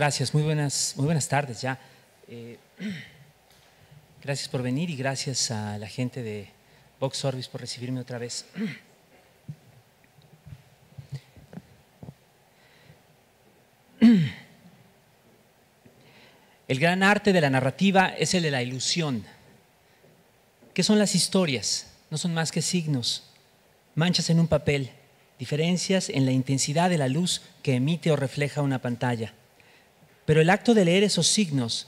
gracias. Muy buenas tardes ya. Gracias por venir y gracias a la gente de Vox Orbis por recibirme otra vez. El gran arte de la narrativa es el de la ilusión. ¿Qué son las historias? No son más que signos, manchas en un papel, diferencias en la intensidad de la luz que emite o refleja una pantalla. Pero el acto de leer esos signos,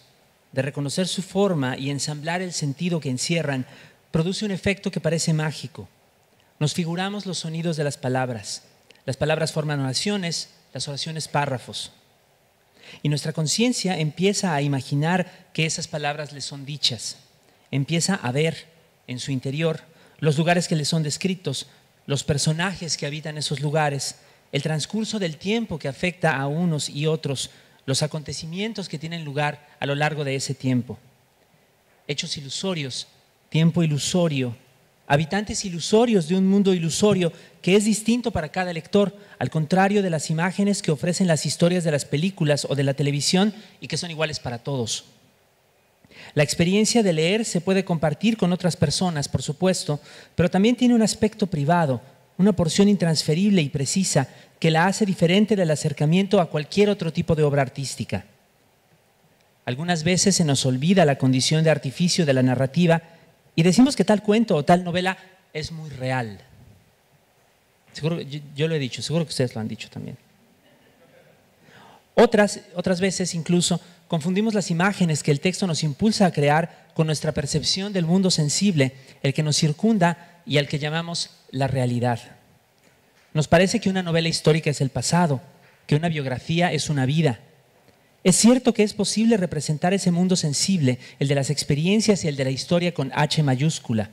de reconocer su forma y ensamblar el sentido que encierran, produce un efecto que parece mágico. Nos figuramos los sonidos de las palabras forman oraciones, las oraciones párrafos. Y nuestra conciencia empieza a imaginar que esas palabras le son dichas. Empieza a ver en su interior los lugares que le son descritos, los personajes que habitan esos lugares, el transcurso del tiempo que afecta a unos y otros, los acontecimientos que tienen lugar a lo largo de ese tiempo. Hechos ilusorios, tiempo ilusorio, habitantes ilusorios de un mundo ilusorio que es distinto para cada lector, al contrario de las imágenes que ofrecen las historias de las películas o de la televisión y que son iguales para todos. La experiencia de leer se puede compartir con otras personas, por supuesto, pero también tiene un aspecto privado, una porción intransferible y precisa que la hace diferente del acercamiento a cualquier otro tipo de obra artística. Algunas veces se nos olvida la condición de artificio de la narrativa y decimos que tal cuento o tal novela es muy real. Seguro, yo lo he dicho, seguro que ustedes lo han dicho también. Otras veces incluso confundimos las imágenes que el texto nos impulsa a crear con nuestra percepción del mundo sensible, el que nos circunda y al que llamamos la realidad. Nos parece que una novela histórica es el pasado, que una biografía es una vida. Es cierto que es posible representar ese mundo sensible, el de las experiencias y el de la historia con H mayúscula.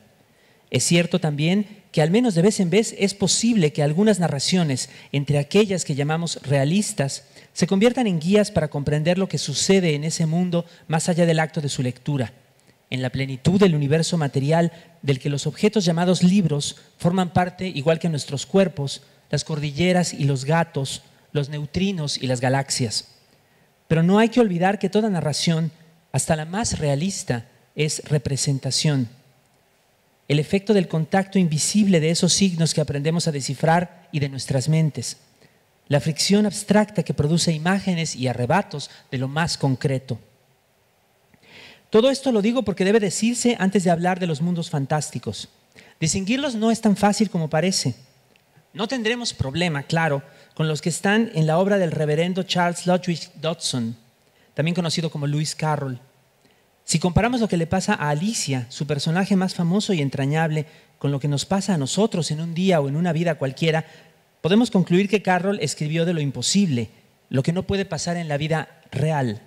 Es cierto también que al menos de vez en vez es posible que algunas narraciones, entre aquellas que llamamos realistas, se conviertan en guías para comprender lo que sucede en ese mundo más allá del acto de su lectura, en la plenitud del universo material del que los objetos llamados libros forman parte igual que nuestros cuerpos, las cordilleras y los gatos, los neutrinos y las galaxias. Pero no hay que olvidar que toda narración, hasta la más realista, es representación. El efecto del contacto invisible de esos signos que aprendemos a descifrar y de nuestras mentes. La fricción abstracta que produce imágenes y arrebatos de lo más concreto. Todo esto lo digo porque debe decirse antes de hablar de los mundos fantásticos. Distinguirlos no es tan fácil como parece. No tendremos problema, claro, con los que están en la obra del reverendo Charles Lutwidge Dodson, también conocido como Lewis Carroll. Si comparamos lo que le pasa a Alicia, su personaje más famoso y entrañable, con lo que nos pasa a nosotros en un día o en una vida cualquiera, podemos concluir que Carroll escribió de lo imposible, lo que no puede pasar en la vida real.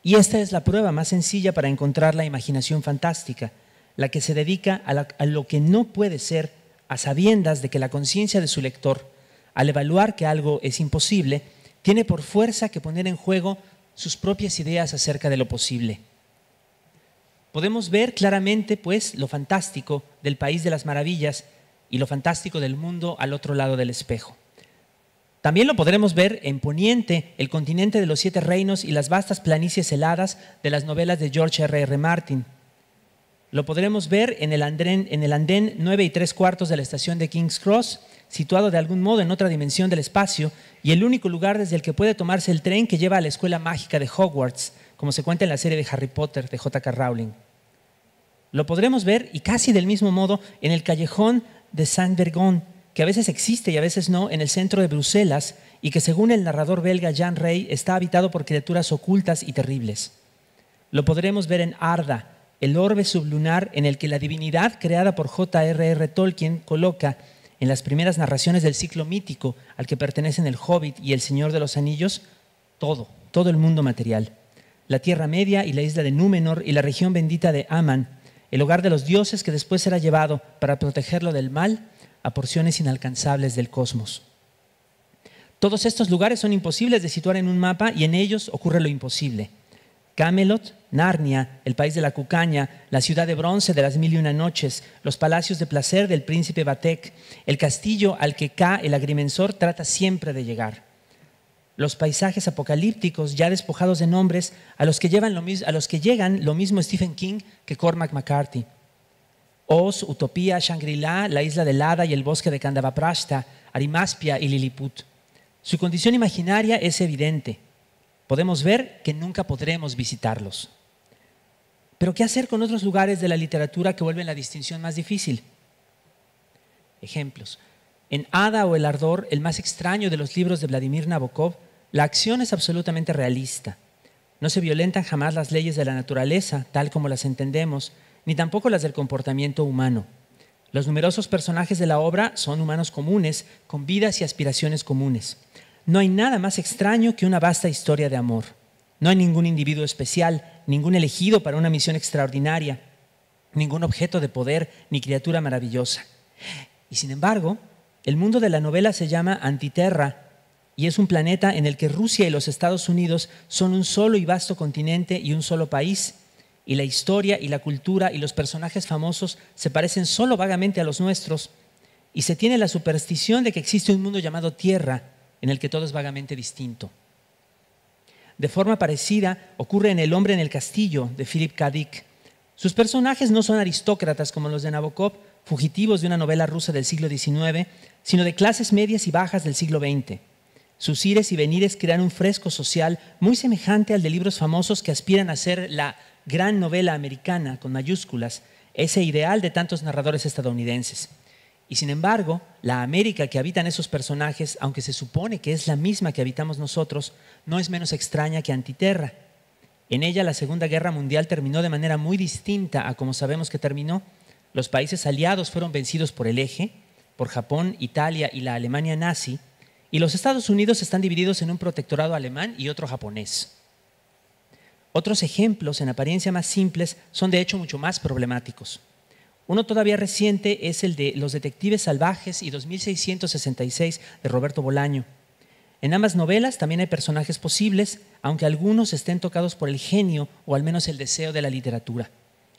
Y esta es la prueba más sencilla para encontrar la imaginación fantástica, la que se dedica a lo que no puede ser, a sabiendas de que la conciencia de su lector, al evaluar que algo es imposible, tiene por fuerza que poner en juego sus propias ideas acerca de lo posible. Podemos ver claramente, pues, lo fantástico del País de las Maravillas y lo fantástico del mundo al otro lado del espejo. También lo podremos ver en Poniente, el continente de los 7 reinos y las vastas planicies heladas de las novelas de George R.R. Martin. Lo podremos ver en el andén 9 3/4 de la estación de King's Cross, situado de algún modo en otra dimensión del espacio y el único lugar desde el que puede tomarse el tren que lleva a la escuela mágica de Hogwarts, como se cuenta en la serie de Harry Potter de J.K. Rowling. Lo podremos ver, y casi del mismo modo, en el callejón de Saint-Vergon, que a veces existe y a veces no, en el centro de Bruselas, y que según el narrador belga Jean Rey está habitado por criaturas ocultas y terribles. Lo podremos ver en Arda, el orbe sublunar en el que la divinidad creada por J.R.R. Tolkien coloca, en las primeras narraciones del ciclo mítico al que pertenecen el Hobbit y el Señor de los Anillos, todo el mundo material. La Tierra Media y la isla de Númenor y la región bendita de Aman, el hogar de los dioses que después será llevado para protegerlo del mal a porciones inalcanzables del cosmos. Todos estos lugares son imposibles de situar en un mapa y en ellos ocurre lo imposible. Camelot, Narnia, el país de la cucaña, la ciudad de bronce de las 1001 noches, los palacios de placer del príncipe Batek, el castillo al que K, el agrimensor, trata siempre de llegar. los paisajes apocalípticos ya despojados de nombres a los que llegan lo mismo Stephen King que Cormac McCarthy. Oz, Utopía, Shangri-La, la isla del Hada y el bosque de Kandavaprastha, Arimaspia y Lilliput. Su condición imaginaria es evidente. Podemos ver que nunca podremos visitarlos. Pero ¿qué hacer con otros lugares de la literatura que vuelven la distinción más difícil? Ejemplos. En Hada o El Ardor, el más extraño de los libros de Vladimir Nabokov, la acción es absolutamente realista. No se violentan jamás las leyes de la naturaleza, tal como las entendemos, ni tampoco las del comportamiento humano. Los numerosos personajes de la obra son humanos comunes, con vidas y aspiraciones comunes. No hay nada más extraño que una vasta historia de amor. No hay ningún individuo especial, ningún elegido para una misión extraordinaria, ningún objeto de poder ni criatura maravillosa. Y sin embargo, el mundo de la novela se llama Antiterra y es un planeta en el que Rusia y los Estados Unidos son un solo y vasto continente y un solo país. Y la historia y la cultura y los personajes famosos se parecen solo vagamente a los nuestros. Y se tiene la superstición de que existe un mundo llamado Tierra en el que todo es vagamente distinto. De forma parecida ocurre en El hombre en el castillo de Philip K. Dick. Sus personajes no son aristócratas como los de Nabokov, fugitivos de una novela rusa del siglo XIX, sino de clases medias y bajas del siglo XX. Sus ires y venires crean un fresco social muy semejante al de libros famosos que aspiran a ser la gran novela americana, con mayúsculas, ese ideal de tantos narradores estadounidenses. Y sin embargo, la América que habitan esos personajes, aunque se supone que es la misma que habitamos nosotros, no es menos extraña que Antiterra. En ella la Segunda Guerra Mundial terminó de manera muy distinta a como sabemos que terminó. Los países aliados fueron vencidos por el Eje, por Japón, Italia y la Alemania nazi, y los Estados Unidos están divididos en un protectorado alemán y otro japonés. Otros ejemplos, en apariencia más simples, son de hecho mucho más problemáticos. Uno todavía reciente es el de Los detectives salvajes y 2666 de Roberto Bolaño. En ambas novelas también hay personajes posibles, aunque algunos estén tocados por el genio o al menos el deseo de la literatura.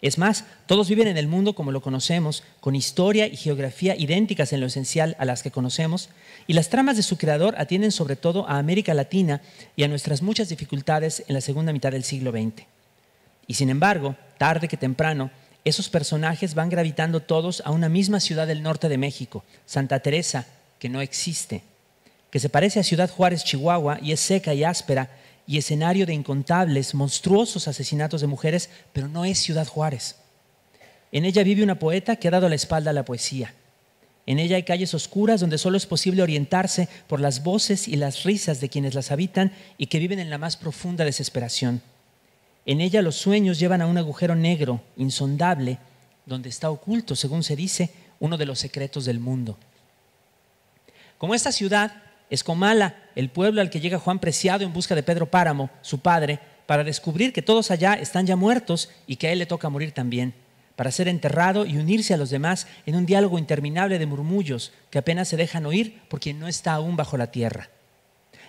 Es más, todos viven en el mundo como lo conocemos, con historia y geografía idénticas en lo esencial a las que conocemos, y las tramas de su creador atienden sobre todo a América Latina y a nuestras muchas dificultades en la segunda mitad del siglo XX. Y sin embargo, tarde que temprano, esos personajes van gravitando todos a una misma ciudad del norte de México, Santa Teresa, que no existe, que se parece a Ciudad Juárez, Chihuahua, y es seca y áspera, y escenario de incontables, monstruosos asesinatos de mujeres, pero no es Ciudad Juárez. En ella vive una poeta que ha dado la espalda a la poesía. En ella hay calles oscuras donde solo es posible orientarse por las voces y las risas de quienes las habitan y que viven en la más profunda desesperación. En ella los sueños llevan a un agujero negro, insondable, donde está oculto, según se dice, uno de los secretos del mundo. Como esta ciudad es Comala, el pueblo al que llega Juan Preciado en busca de Pedro Páramo, su padre, para descubrir que todos allá están ya muertos y que a él le toca morir también, para ser enterrado y unirse a los demás en un diálogo interminable de murmullos que apenas se dejan oír por quien no está aún bajo la tierra.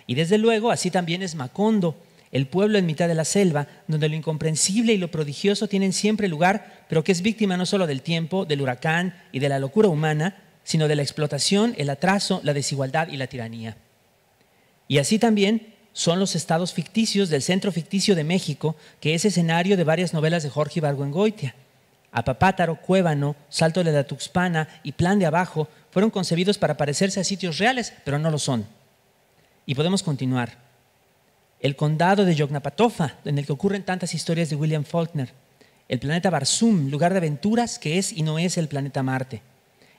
Y desde luego, así también es Macondo, el pueblo en mitad de la selva, donde lo incomprensible y lo prodigioso tienen siempre lugar, pero que es víctima no solo del tiempo, del huracán y de la locura humana, sino de la explotación, el atraso, la desigualdad y la tiranía. Y así también son los estados ficticios del Centro Ficticio de México, que es escenario de varias novelas de Jorge Ibargüengoitia. Apapátaro, Cuébano, Salto de la Tuxpana y Plan de Abajo fueron concebidos para parecerse a sitios reales, pero no lo son. Y podemos continuar. El condado de Yoknapatawpha, en el que ocurren tantas historias de William Faulkner. El planeta Barzum, lugar de aventuras que es y no es el planeta Marte.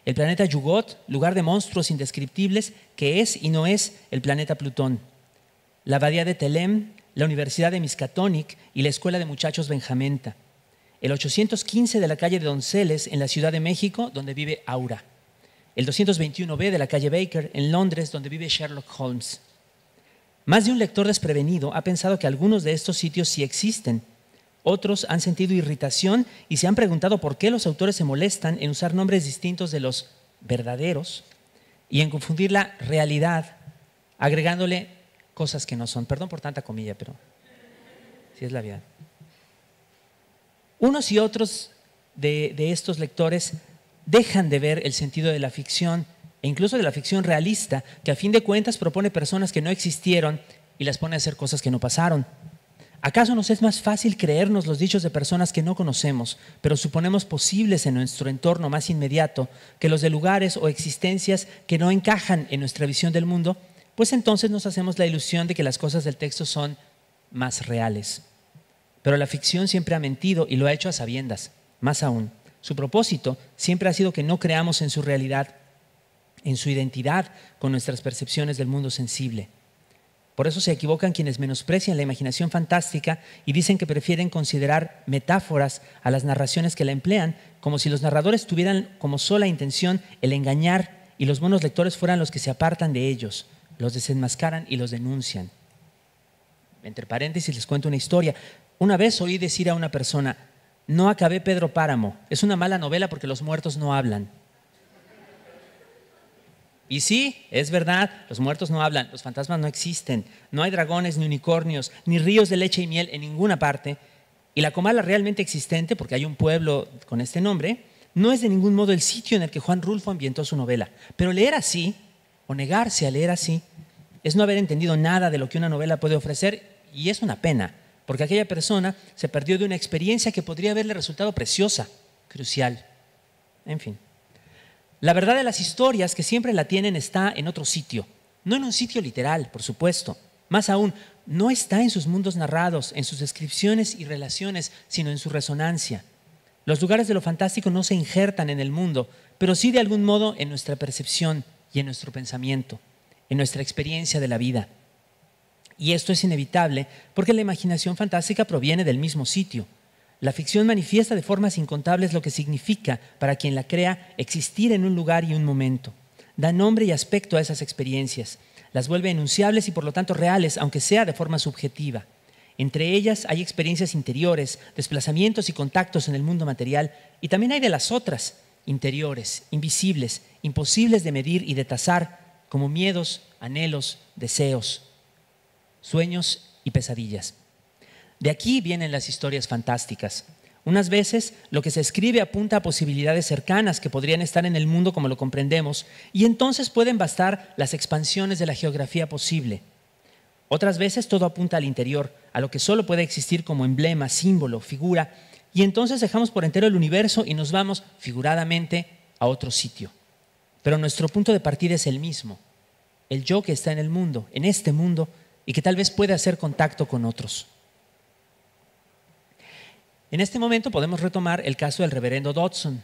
El planeta Yugot, lugar de monstruos indescriptibles que es y no es el planeta Plutón. La abadía de Telem, la Universidad de Miskatonic y la Escuela de Muchachos Benjamenta. El 815 de la calle de Donceles en la Ciudad de México, donde vive Aura. El 221B de la calle Baker en Londres, donde vive Sherlock Holmes. Más de un lector desprevenido ha pensado que algunos de estos sitios sí existen. Otros han sentido irritación y se han preguntado por qué los autores se molestan en usar nombres distintos de los verdaderos y en confundir la realidad, agregándole cosas que no son. Perdón por tanta comilla, pero sí es la verdad. Unos y otros de estos lectores dejan de ver el sentido de la ficción e incluso de la ficción realista, que a fin de cuentas propone personas que no existieron y las pone a hacer cosas que no pasaron. ¿Acaso nos es más fácil creernos los dichos de personas que no conocemos, pero suponemos posibles en nuestro entorno más inmediato, que los de lugares o existencias que no encajan en nuestra visión del mundo? Pues entonces nos hacemos la ilusión de que las cosas del texto son más reales. Pero la ficción siempre ha mentido y lo ha hecho a sabiendas. Más aún, su propósito siempre ha sido que no creamos en su realidad, en su identidad con nuestras percepciones del mundo sensible. Por eso se equivocan quienes menosprecian la imaginación fantástica y dicen que prefieren considerar metáforas a las narraciones que la emplean, como si los narradores tuvieran como sola intención el engañar y los buenos lectores fueran los que se apartan de ellos, los desenmascaran y los denuncian. Entre paréntesis les cuento una historia. Una vez oí decir a una persona: no acabé Pedro Páramo, es una mala novela porque los muertos no hablan. Y sí, es verdad, los muertos no hablan, los fantasmas no existen, no hay dragones ni unicornios, ni ríos de leche y miel en ninguna parte. Y la Comala realmente existente, porque hay un pueblo con este nombre, no es de ningún modo el sitio en el que Juan Rulfo ambientó su novela. Pero leer así, o negarse a leer así, es no haber entendido nada de lo que una novela puede ofrecer, y es una pena, porque aquella persona se perdió de una experiencia que podría haberle resultado preciosa, crucial. En fin. La verdad de las historias que siempre la tienen está en otro sitio, no en un sitio literal, por supuesto. Más aún, no está en sus mundos narrados, en sus descripciones y relaciones, sino en su resonancia. Los lugares de lo fantástico no se injertan en el mundo, pero sí de algún modo en nuestra percepción y en nuestro pensamiento, en nuestra experiencia de la vida. Y esto es inevitable porque la imaginación fantástica proviene del mismo sitio. La ficción manifiesta de formas incontables lo que significa, para quien la crea, existir en un lugar y un momento. Da nombre y aspecto a esas experiencias. Las vuelve enunciables y por lo tanto reales, aunque sea de forma subjetiva. Entre ellas hay experiencias interiores, desplazamientos y contactos en el mundo material, y también hay de las otras, interiores, invisibles, imposibles de medir y de tasar, como miedos, anhelos, deseos, sueños y pesadillas. De aquí vienen las historias fantásticas. Unas veces lo que se escribe apunta a posibilidades cercanas que podrían estar en el mundo como lo comprendemos, y entonces pueden bastar las expansiones de la geografía posible. Otras veces todo apunta al interior, a lo que solo puede existir como emblema, símbolo, figura, y entonces dejamos por entero el universo y nos vamos, figuradamente, a otro sitio. Pero nuestro punto de partida es el mismo, el yo que está en el mundo, en este mundo, y que tal vez puede hacer contacto con otros. En este momento podemos retomar el caso del reverendo Dodson.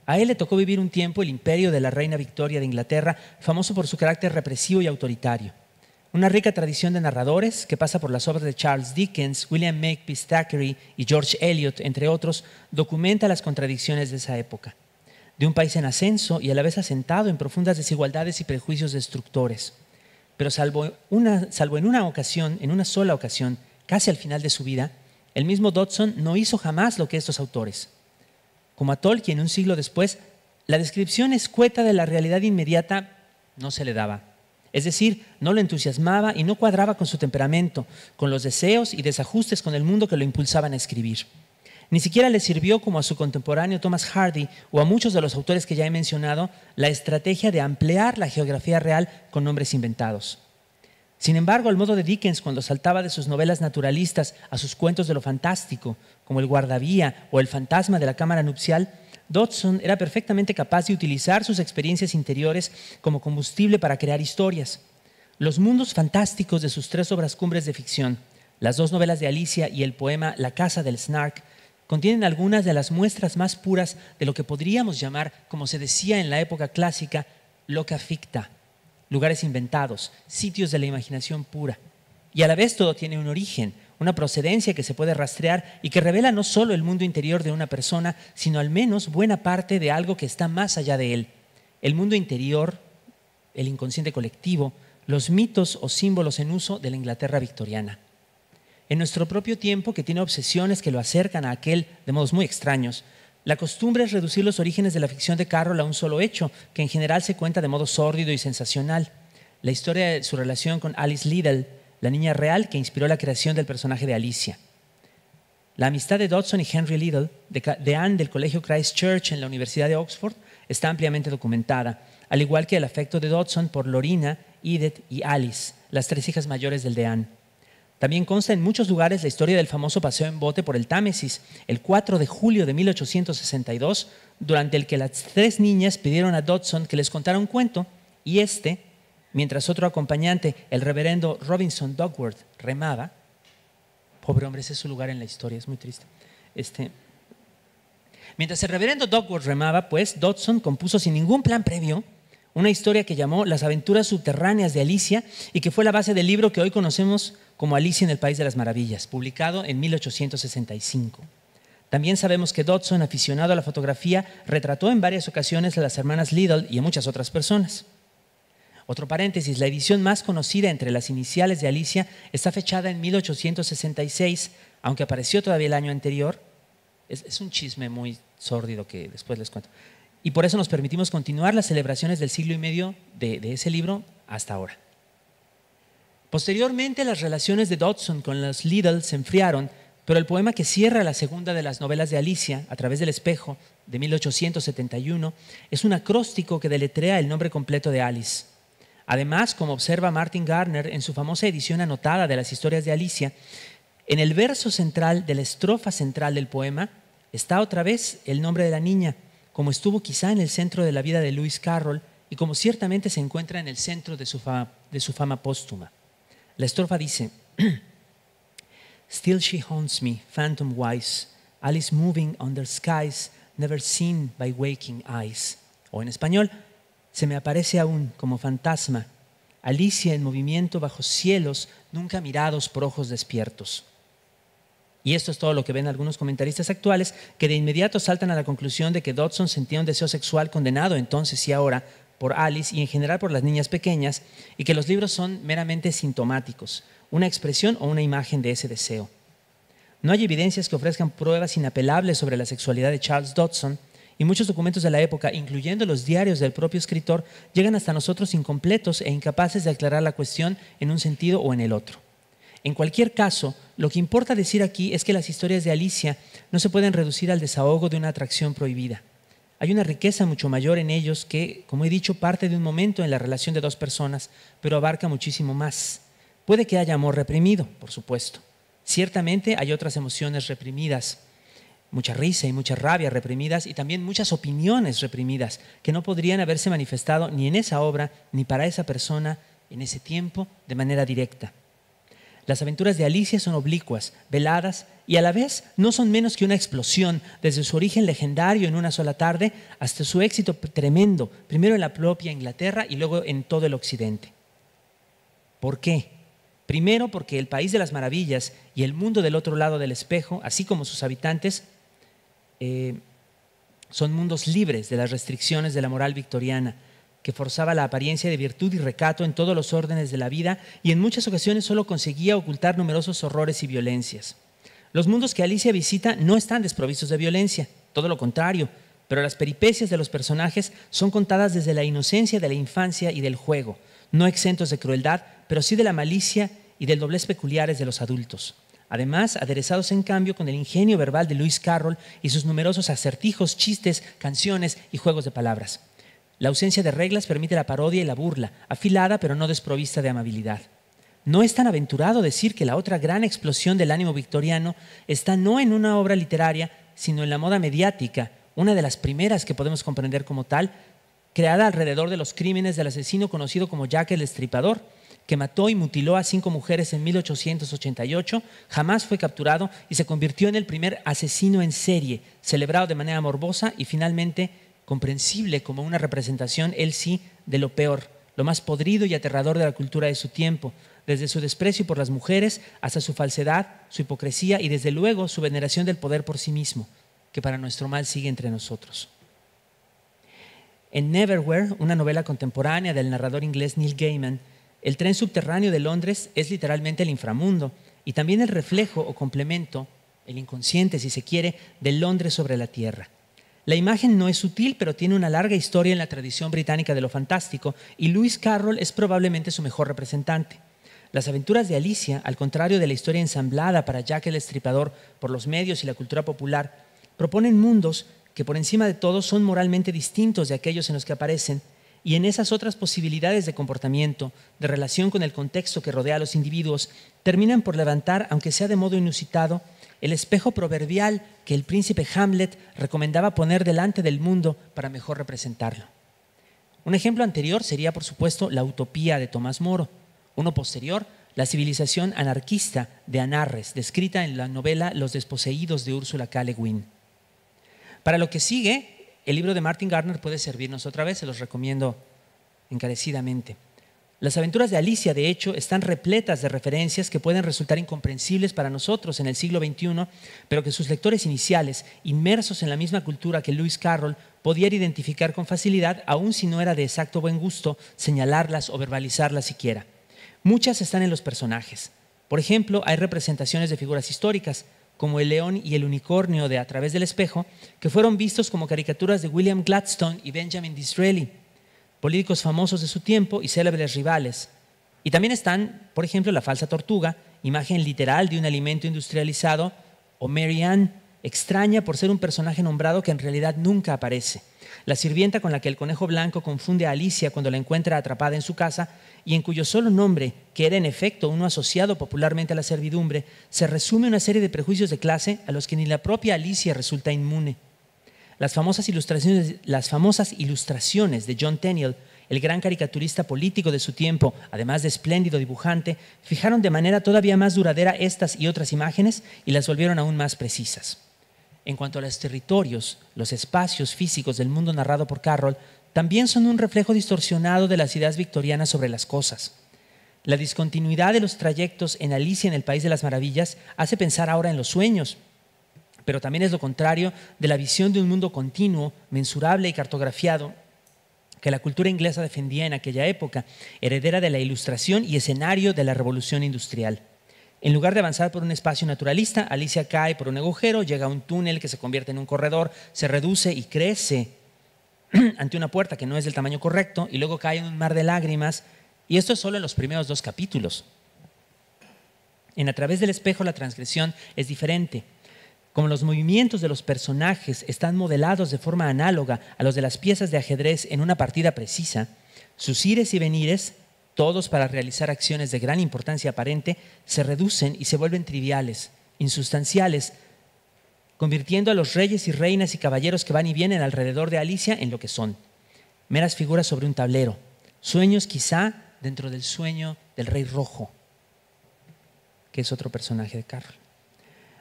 A él le tocó vivir un tiempo el imperio de la reina Victoria de Inglaterra, famoso por su carácter represivo y autoritario. Una rica tradición de narradores que pasa por las obras de Charles Dickens, William Makepeace Thackeray y George Eliot, entre otros, documenta las contradicciones de esa época. De un país en ascenso y a la vez asentado en profundas desigualdades y prejuicios destructores. Pero salvo en una sola ocasión, casi al final de su vida, el mismo Dodson no hizo jamás lo que estos autores. Como a Tolkien un siglo después, la descripción escueta de la realidad inmediata no se le daba. Es decir, no lo entusiasmaba y no cuadraba con su temperamento, con los deseos y desajustes con el mundo que lo impulsaban a escribir. Ni siquiera le sirvió, como a su contemporáneo Thomas Hardy o a muchos de los autores que ya he mencionado, la estrategia de ampliar la geografía real con nombres inventados. Sin embargo, al modo de Dickens, cuando saltaba de sus novelas naturalistas a sus cuentos de lo fantástico, como El guardavía o El fantasma de la cámara nupcial, Dodson era perfectamente capaz de utilizar sus experiencias interiores como combustible para crear historias. Los mundos fantásticos de sus 3 obras cumbres de ficción, las 2 novelas de Alicia y el poema La casa del Snark, contienen algunas de las muestras más puras de lo que podríamos llamar, como se decía en la época clásica, loca ficta. Lugares inventados, sitios de la imaginación pura. Y a la vez todo tiene un origen, una procedencia que se puede rastrear y que revela no solo el mundo interior de una persona, sino al menos buena parte de algo que está más allá de él. El mundo interior, el inconsciente colectivo, los mitos o símbolos en uso de la Inglaterra victoriana. En nuestro propio tiempo, que tiene obsesiones que lo acercan a aquel de modos muy extraños, la costumbre es reducir los orígenes de la ficción de Carroll a un solo hecho, que en general se cuenta de modo sórdido y sensacional. La historia de su relación con Alice Liddell, la niña real que inspiró la creación del personaje de Alicia. La amistad de Dodson y Henry Liddell, de Anne del Colegio Christ Church en la Universidad de Oxford, está ampliamente documentada, al igual que el afecto de Dodson por Lorina, Edith y Alice, las 3 hijas mayores del deán. También consta en muchos lugares la historia del famoso paseo en bote por el Támesis, el 4 de julio de 1862, durante el que las 3 niñas pidieron a Dodson que les contara un cuento, y mientras otro acompañante, el reverendo Robinson Duckworth, remaba. Pobre hombre, ese es su lugar en la historia, es muy triste. Mientras el reverendo Duckworth remaba, pues, Dodson compuso sin ningún plan previo una historia que llamó Las aventuras subterráneas de Alicia y que fue la base del libro que hoy conocemos como Alicia en el País de las Maravillas, publicado en 1865. También sabemos que Dodson, aficionado a la fotografía, retrató en varias ocasiones a las hermanas Liddell y a muchas otras personas. Otro paréntesis, la edición más conocida entre las iniciales de Alicia está fechada en 1866, aunque apareció todavía el año anterior. Es un chisme muy sórdido que después les cuento. Y por eso nos permitimos continuar las celebraciones del siglo y medio de ese libro hasta ahora. Posteriormente, las relaciones de Dodson con los Liddell se enfriaron, pero el poema que cierra la segunda de las novelas de Alicia, A través del espejo, de 1871, es un acróstico que deletrea el nombre completo de Alice. Además, como observa Martin Gardner en su famosa edición anotada de las historias de Alicia, en el verso central de la estrofa central del poema está otra vez el nombre de la niña, como estuvo quizá en el centro de la vida de Lewis Carroll y como ciertamente se encuentra en el centro de su fama póstuma. La estrofa dice: Still she haunts me, phantom wise, Alice moving under skies, never seen by waking eyes. O en español, se me aparece aún como fantasma, Alicia en movimiento bajo cielos nunca mirados por ojos despiertos. Y esto es todo lo que ven algunos comentaristas actuales, que de inmediato saltan a la conclusión de que Dodson sentía un deseo sexual condenado entonces y ahora por Alice y en general por las niñas pequeñas, y que los libros son meramente sintomáticos, una expresión o una imagen de ese deseo. No hay evidencias que ofrezcan pruebas inapelables sobre la sexualidad de Charles Dodson, y muchos documentos de la época, incluyendo los diarios del propio escritor, llegan hasta nosotros incompletos e incapaces de aclarar la cuestión en un sentido o en el otro. En cualquier caso, lo que importa decir aquí es que las historias de Alicia no se pueden reducir al desahogo de una atracción prohibida. Hay una riqueza mucho mayor en ellos que, como he dicho, parte de un momento en la relación de 2 personas, pero abarca muchísimo más. Puede que haya amor reprimido, por supuesto. Ciertamente hay otras emociones reprimidas, mucha risa y mucha rabia reprimidas y también muchas opiniones reprimidas que no podrían haberse manifestado ni en esa obra ni para esa persona en ese tiempo de manera directa. Las aventuras de Alicia son oblicuas, veladas y a la vez no son menos que una explosión desde su origen legendario en una sola tarde hasta su éxito tremendo, primero en la propia Inglaterra y luego en todo el occidente. ¿Por qué? Primero porque el País de las Maravillas y el mundo del otro lado del espejo, así como sus habitantes, son mundos libres de las restricciones de la moral victoriana, que forzaba la apariencia de virtud y recato en todos los órdenes de la vida y en muchas ocasiones solo conseguía ocultar numerosos horrores y violencias. Los mundos que Alicia visita no están desprovistos de violencia, todo lo contrario, pero las peripecias de los personajes son contadas desde la inocencia de la infancia y del juego, no exentos de crueldad, pero sí de la malicia y del doblez peculiares de los adultos. Además, aderezados en cambio con el ingenio verbal de Lewis Carroll y sus numerosos acertijos, chistes, canciones y juegos de palabras. La ausencia de reglas permite la parodia y la burla, afilada pero no desprovista de amabilidad. No es tan aventurado decir que la otra gran explosión del ánimo victoriano está no en una obra literaria, sino en la moda mediática, una de las primeras que podemos comprender como tal, creada alrededor de los crímenes del asesino conocido como Jack el Destripador, que mató y mutiló a 5 mujeres en 1888, jamás fue capturado y se convirtió en el primer asesino en serie, celebrado de manera morbosa y finalmente comprensible como una representación, él sí, de lo peor, lo más podrido y aterrador de la cultura de su tiempo, desde su desprecio por las mujeres hasta su falsedad, su hipocresía y desde luego su veneración del poder por sí mismo, que para nuestro mal sigue entre nosotros. En Neverwhere, una novela contemporánea del narrador inglés Neil Gaiman, el tren subterráneo de Londres es literalmente el inframundo y también el reflejo o complemento, el inconsciente si se quiere, del Londres sobre la tierra. La imagen no es sutil, pero tiene una larga historia en la tradición británica de lo fantástico y Lewis Carroll es probablemente su mejor representante. Las aventuras de Alicia, al contrario de la historia ensamblada para Jack el Destripador por los medios y la cultura popular, proponen mundos que por encima de todo son moralmente distintos de aquellos en los que aparecen y en esas otras posibilidades de comportamiento, de relación con el contexto que rodea a los individuos, terminan por levantar, aunque sea de modo inusitado, el espejo proverbial que el príncipe Hamlet recomendaba poner delante del mundo para mejor representarlo. Un ejemplo anterior sería, por supuesto, la utopía de Tomás Moro. Uno posterior, la civilización anarquista de Anarres, descrita en la novela Los desposeídos de Úrsula K. Le Guin. Para lo que sigue, el libro de Martin Gardner puede servirnos otra vez, se los recomiendo encarecidamente. Las aventuras de Alicia, de hecho, están repletas de referencias que pueden resultar incomprensibles para nosotros en el siglo XXI, pero que sus lectores iniciales, inmersos en la misma cultura que Lewis Carroll, podían identificar con facilidad, aun si no era de exacto buen gusto señalarlas o verbalizarlas siquiera. Muchas están en los personajes. Por ejemplo, hay representaciones de figuras históricas, como el león y el unicornio de A través del espejo, que fueron vistos como caricaturas de William Gladstone y Benjamin Disraeli, políticos famosos de su tiempo y célebres rivales. Y también están, por ejemplo, la falsa tortuga, imagen literal de un alimento industrializado, o Mary Ann, extraña por ser un personaje nombrado que en realidad nunca aparece. La sirvienta con la que el conejo blanco confunde a Alicia cuando la encuentra atrapada en su casa y en cuyo solo nombre, que era en efecto uno asociado popularmente a la servidumbre, se resume una serie de prejuicios de clase a los que ni la propia Alicia resulta inmune. Las famosas ilustraciones de John Tenniel, el gran caricaturista político de su tiempo, además de espléndido dibujante, fijaron de manera todavía más duradera estas y otras imágenes y las volvieron aún más precisas. En cuanto a los territorios, los espacios físicos del mundo narrado por Carroll también son un reflejo distorsionado de las ideas victorianas sobre las cosas. La discontinuidad de los trayectos en Alicia en el País de las Maravillas hace pensar ahora en los sueños, pero también es lo contrario de la visión de un mundo continuo, mensurable y cartografiado que la cultura inglesa defendía en aquella época, heredera de la Ilustración y escenario de la Revolución Industrial. En lugar de avanzar por un espacio naturalista, Alicia cae por un agujero, llega a un túnel que se convierte en un corredor, se reduce y crece ante una puerta que no es del tamaño correcto y luego cae en un mar de lágrimas. Y esto es solo en los primeros 2 capítulos. En A través del espejo la transgresión es diferente. Como los movimientos de los personajes están modelados de forma análoga a los de las piezas de ajedrez en una partida precisa, sus ires y venires, todos para realizar acciones de gran importancia aparente, se reducen y se vuelven triviales, insustanciales, convirtiendo a los reyes y reinas y caballeros que van y vienen alrededor de Alicia en lo que son: meras figuras sobre un tablero, sueños quizá dentro del sueño del Rey Rojo, que es otro personaje de Carroll.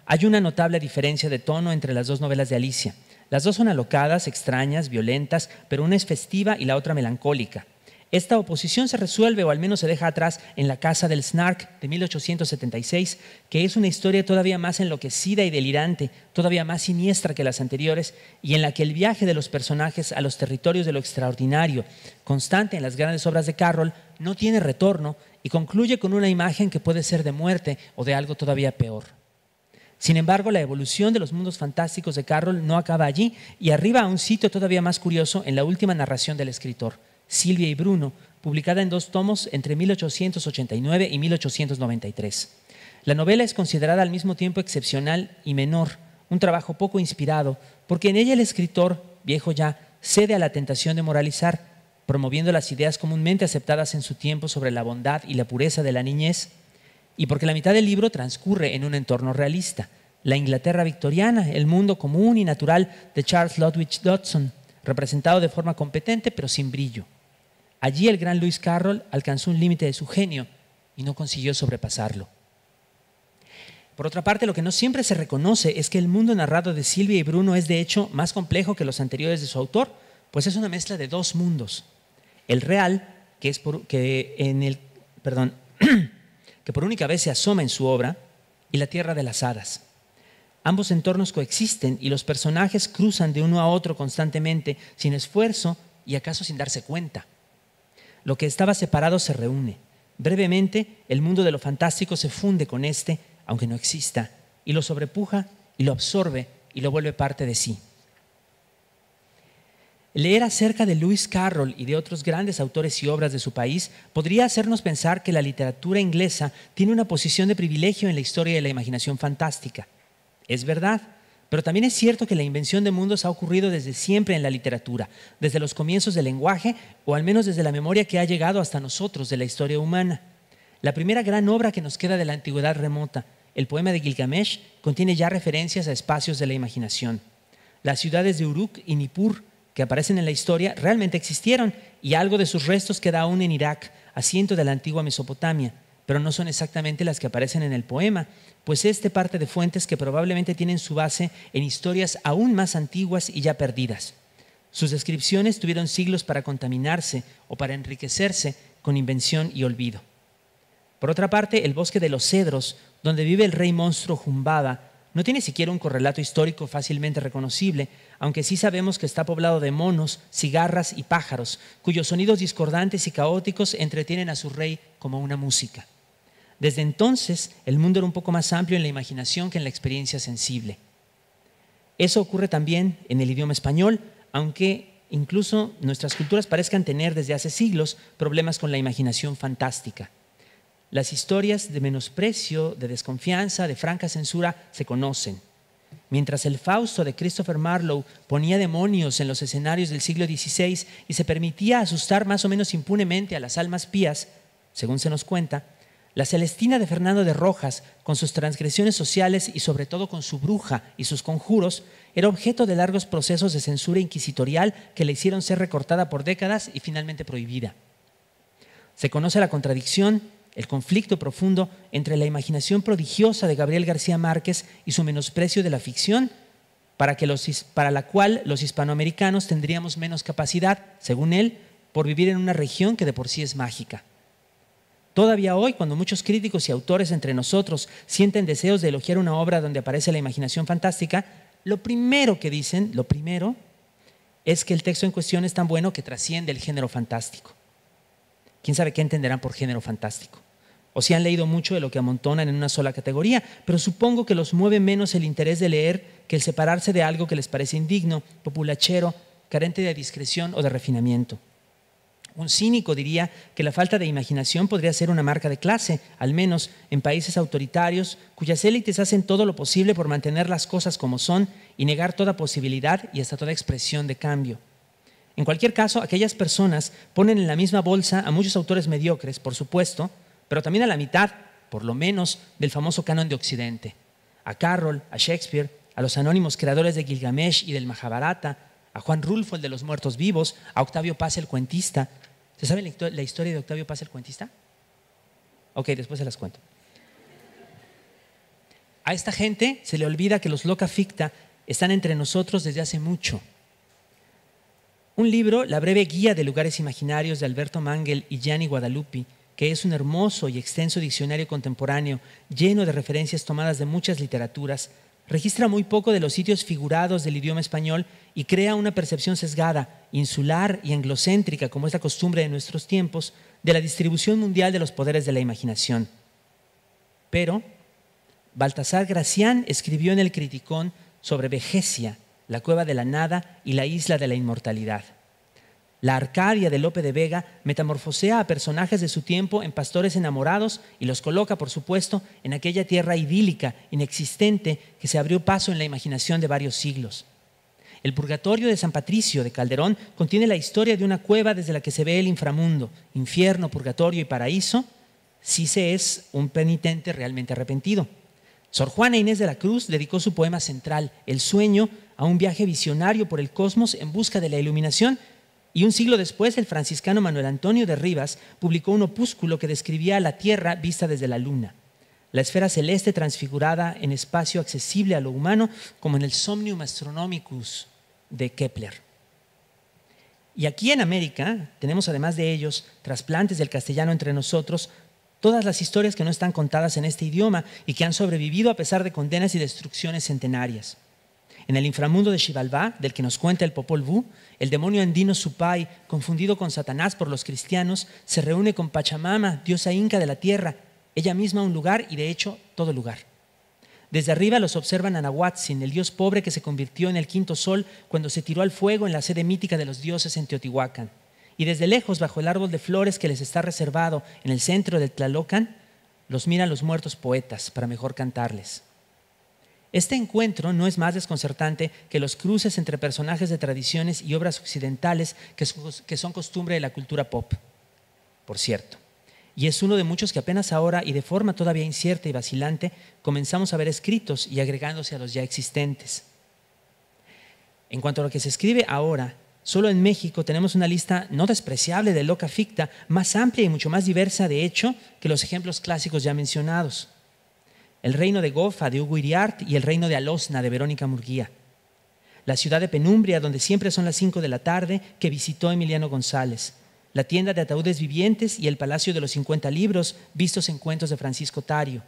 Hay una notable diferencia de tono entre las 2 novelas de Alicia. Las 2 son alocadas, extrañas, violentas, pero una es festiva y la otra melancólica. Esta oposición se resuelve, o al menos se deja atrás, en La Casa del Snark de 1876, que es una historia todavía más enloquecida y delirante, todavía más siniestra que las anteriores, y en la que el viaje de los personajes a los territorios de lo extraordinario, constante en las grandes obras de Carroll, no tiene retorno y concluye con una imagen que puede ser de muerte o de algo todavía peor. Sin embargo, la evolución de los mundos fantásticos de Carroll no acaba allí y arriba a un sitio todavía más curioso en la última narración del escritor, Silvia y Bruno, publicada en 2 tomos entre 1889 y 1893. La novela es considerada al mismo tiempo excepcional y menor, un trabajo poco inspirado, porque en ella el escritor, viejo ya, cede a la tentación de moralizar, promoviendo las ideas comúnmente aceptadas en su tiempo sobre la bondad y la pureza de la niñez, y porque la mitad del libro transcurre en un entorno realista, la Inglaterra victoriana, el mundo común y natural de Charles Lutwidge Dodson, representado de forma competente pero sin brillo. Allí el gran Lewis Carroll alcanzó un límite de su genio y no consiguió sobrepasarlo. Por otra parte, lo que no siempre se reconoce es que el mundo narrado de Silvia y Bruno es de hecho más complejo que los anteriores de su autor, pues es una mezcla de 2 mundos. El real, que por única vez se asoma en su obra, y la tierra de las hadas. Ambos entornos coexisten y los personajes cruzan de uno a otro constantemente, sin esfuerzo y acaso sin darse cuenta. Lo que estaba separado se reúne. Brevemente, el mundo de lo fantástico se funde con este, aunque no exista, y lo sobrepuja y lo absorbe y lo vuelve parte de sí. Leer acerca de Lewis Carroll y de otros grandes autores y obras de su país podría hacernos pensar que la literatura inglesa tiene una posición de privilegio en la historia de la imaginación fantástica. Es verdad, Pero también es cierto que la invención de mundos ha ocurrido desde siempre en la literatura, desde los comienzos del lenguaje o al menos desde la memoria que ha llegado hasta nosotros de la historia humana. La primera gran obra que nos queda de la antigüedad remota, el poema de Gilgamesh, contiene ya referencias a espacios de la imaginación. Las ciudades de Uruk y Nippur que aparecen en la historia realmente existieron y algo de sus restos queda aún en Irak, asiento de la antigua Mesopotamia, pero no son exactamente las que aparecen en el poema, pues este parte de fuentes que probablemente tienen su base en historias aún más antiguas y ya perdidas. Sus descripciones tuvieron siglos para contaminarse o para enriquecerse con invención y olvido. Por otra parte, el bosque de los cedros, donde vive el rey monstruo Humbaba, no tiene siquiera un correlato histórico fácilmente reconocible, aunque sí sabemos que está poblado de monos, cigarras y pájaros, cuyos sonidos discordantes y caóticos entretienen a su rey como una música. Desde entonces, el mundo era un poco más amplio en la imaginación que en la experiencia sensible. Eso ocurre también en el idioma español, aunque incluso nuestras culturas parezcan tener desde hace siglos problemas con la imaginación fantástica. Las historias de menosprecio, de desconfianza, de franca censura se conocen. Mientras el Fausto de Christopher Marlowe ponía demonios en los escenarios del siglo XVI y se permitía asustar más o menos impunemente a las almas pías, según se nos cuenta, la Celestina de Fernando de Rojas, con sus transgresiones sociales y sobre todo con su bruja y sus conjuros, era objeto de largos procesos de censura inquisitorial que le hicieron ser recortada por décadas y finalmente prohibida. Se conoce la contradicción, el conflicto profundo entre la imaginación prodigiosa de Gabriel García Márquez y su menosprecio de la ficción, para la cual los hispanoamericanos tendríamos menos capacidad, según él, por vivir en una región que de por sí es mágica. Todavía hoy, cuando muchos críticos y autores entre nosotros sienten deseos de elogiar una obra donde aparece la imaginación fantástica, lo primero que dicen, es que el texto en cuestión es tan bueno que trasciende el género fantástico. ¿Quién sabe qué entenderán por género fantástico? O si han leído mucho de lo que amontonan en una sola categoría, pero supongo que los mueve menos el interés de leer que el separarse de algo que les parece indigno, populachero, carente de discreción o de refinamiento. Un cínico diría que la falta de imaginación podría ser una marca de clase, al menos en países autoritarios cuyas élites hacen todo lo posible por mantener las cosas como son y negar toda posibilidad y hasta toda expresión de cambio. En cualquier caso, aquellas personas ponen en la misma bolsa a muchos autores mediocres, por supuesto, pero también a la mitad, por lo menos, del famoso canon de Occidente. A Carroll, a Shakespeare, a los anónimos creadores de Gilgamesh y del Mahabharata, a Juan Rulfo, el de los muertos vivos, a Octavio Paz, el cuentista. ¿Se sabe la historia de Octavio Paz, el cuentista? Ok, después se las cuento. A esta gente se le olvida que los loca ficta están entre nosotros desde hace mucho. Un libro, La breve guía de lugares imaginarios de Alberto Mangel y Gianni Guadalupi, que es un hermoso y extenso diccionario contemporáneo lleno de referencias tomadas de muchas literaturas, registra muy poco de los sitios figurados del idioma español y crea una percepción sesgada, insular y anglocéntrica, como es la costumbre de nuestros tiempos, de la distribución mundial de los poderes de la imaginación. Pero Baltasar Gracián escribió en el Criticón sobre Vejesia, la cueva de la nada y la isla de la inmortalidad. La Arcadia de Lope de Vega metamorfosea a personajes de su tiempo en pastores enamorados y los coloca, por supuesto, en aquella tierra idílica, inexistente, que se abrió paso en la imaginación de varios siglos. El Purgatorio de San Patricio de Calderón contiene la historia de una cueva desde la que se ve el inframundo, infierno, purgatorio y paraíso, si se es un penitente realmente arrepentido. Sor Juana Inés de la Cruz dedicó su poema central, El sueño, a un viaje visionario por el cosmos en busca de la iluminación, y un siglo después el franciscano Manuel Antonio de Rivas publicó un opúsculo que describía la Tierra vista desde la Luna, la esfera celeste transfigurada en espacio accesible a lo humano, como en el Somnium Astronomicus de Kepler. Y aquí en América tenemos, además de ellos, trasplantes del castellano entre nosotros, todas las historias que no están contadas en este idioma y que han sobrevivido a pesar de condenas y destrucciones centenarias. En el inframundo de Xibalbá, del que nos cuenta el Popol Vuh, el demonio andino Supay, confundido con Satanás por los cristianos, se reúne con Pachamama, diosa inca de la tierra, ella misma un lugar y de hecho todo lugar. Desde arriba los observan Anahuatzin, el dios pobre que se convirtió en el quinto sol cuando se tiró al fuego en la sede mítica de los dioses en Teotihuacán. Y desde lejos, bajo el árbol de flores que les está reservado en el centro del Tlalocan, los miran los muertos poetas para mejor cantarles. Este encuentro no es más desconcertante que los cruces entre personajes de tradiciones y obras occidentales que son costumbre de la cultura pop, por cierto. Y es uno de muchos que apenas ahora, y de forma todavía incierta y vacilante, comenzamos a ver escritos y agregándose a los ya existentes. En cuanto a lo que se escribe ahora, solo en México tenemos una lista no despreciable de loca ficta, más amplia y mucho más diversa, de hecho, que los ejemplos clásicos ya mencionados. El reino de Gofa, de Hugo Iriart, y el reino de Alosna, de Verónica Murguía. La ciudad de Penumbria, donde siempre son las 5 de la tarde, que visitó Emiliano González. La tienda de ataúdes vivientes y el palacio de los 50 libros, vistos en cuentos de Francisco Tario.